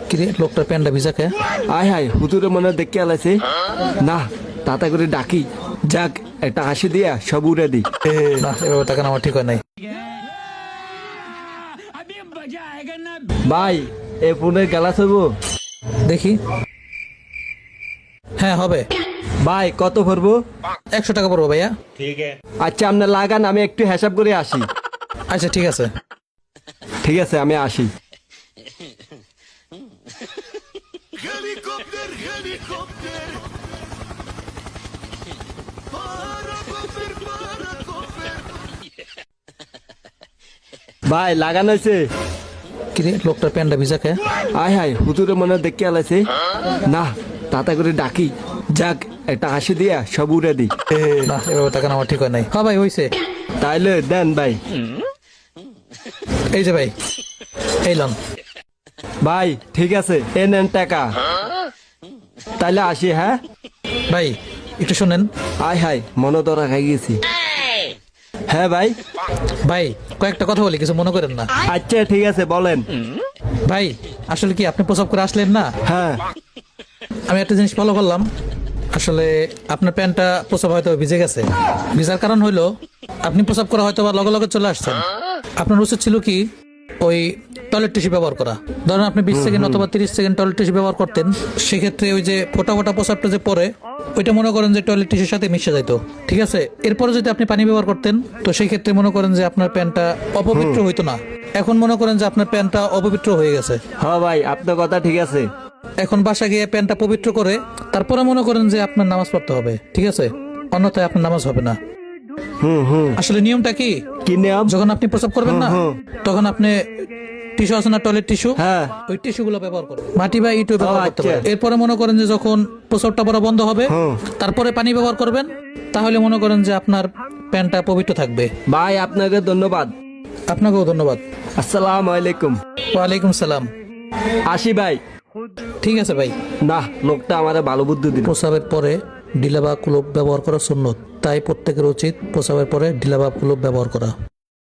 কিরে লোকটা প্যান্টটা ভিজা কে? আয় হায় হুতুরে মনে দেখে আলাইছে না, তাতা করে ডাকি, যাক একটা হাসি দিয়া সব উড়ে দিই। না এভাবে তাকানো আমার ঠিক হয় নাই। ভাই এ ফোনের গ্যালাস হইব? দেখি, হ্যাঁ হবে। ভাই কত ভরবো? 100 টাকা পড়বো ভাইয়া। আচ্ছা আপনি লাগান, আমি একটু হিসাব করে আসি। আচ্ছা ঠিক আছে। ঠিক আছে আমি আসি। ভাই লাগানো হয়েছে? কিরে লোকটা প্যান্টটা ভিজা কে? আয় হায় হুতুরে মনে দেখে আলাইছে না, তাতা করে ডাকি, যাক একটা হাসি দিয়া সব উড়ে দিই। না এভাবে তাকানো আমার ঠিক হয় নাই। হ্যাঁ ভাই হইছে। তাইলে দেন ভাই। এই যে ভাই, এই লন। ভাই ঠিক আছে এ নেন টাকা। তাইলে আসি হ্যাঁ। ভাই একটু শোনেন। আয় হায় মনে ধরা খাই গেছি। হ্যাঁ ভাই। ভাই কয়েকটা কথা বলি, কিছু মনে করেন না। আচ্ছা ঠিক আছে বলেন। ভাই আসলে কি আপনি প্রস্রাব করে আসলেন না? হ্যাঁ আমি একটা জিনিস ফলো করলাম। আসলে আপনার প্যান্টটা প্রস্রাব হয়তো ভিজে গেছে। ভিজার কারণ হইলো আপনি প্রস্রাব করা হয়তো বা লগে লগে চলে আসছেন। আপনার উচিত ছিল কি ওই টয়লেট টিস্যু ব্যবহার করা। ধরেন আপনি 20 সেকেন্ড অথবা 30 সেকেন্ড টয়লেট টিস্যু ব্যবহার করতেন, সেক্ষেত্রে ওই যে ফোটা ফোটা প্রস্রাবটা যে পরে ওইটা মনে করেন যে টয়লেট টিস্যুর সাথে মিশে যাইতো। ঠিক আছে, এরপরে যদি আপনি পানি ব্যবহার করতেন তো সেই ক্ষেত্রে মনে করেন যে আপনার প্যান্টটা অপবিত্র হইতো না। এখন মনে করেন যে আপনার প্যান্টটা অপবিত্র হয়ে গেছে। হ্যাঁ ভাই আপনার কথা ঠিক আছে। এখন বাসা গিয়ে প্যান্টটা পবিত্র করে তারপরে মনে করেন যে আপনার নামাজ পড়তে হবে। ঠিক আছে, অন্যথায় আপনার নামাজ হবে না। আসলে নিয়মটা কি, কি নিয়ম? যখন আপনি প্রস্রাব করবেন না তখন আপনি টিস্যু আছে না, টয়লেট টিস্যু, হ্যাঁ ওই টিস্যু গুলো ব্যবহার করবেন। মাটি বা ইটও ব্যবহার করতে আচ্ছা। পারেন। এরপরে মনে করেন যে যখন প্রস্রাবটা পড়া বন্ধ হবে তারপরে পানি ব্যবহার করবেন, তাহলে মনে করেন যে আপনার প্যান্টটা পবিত্র থাকবে। ভাই আপনাকে ধন্যবাদ। আপনাকেও ধন্যবাদ। আসসালামু আলাইকুম। ওয়ালাইকুম সালাম। আসি ভাই। ঠিক আছে ভাই। না লোকটা আমারে ভালো বুদ্ধি দিল। প্রস্রাবের পরে ঢিলা বা কুলুপ ব্যবহার করা সুন্নত, তাই প্রত্যেকের উচিত প্রস্রাবের পরে ঢিলা বা কুলুপ ব্যবহার করা।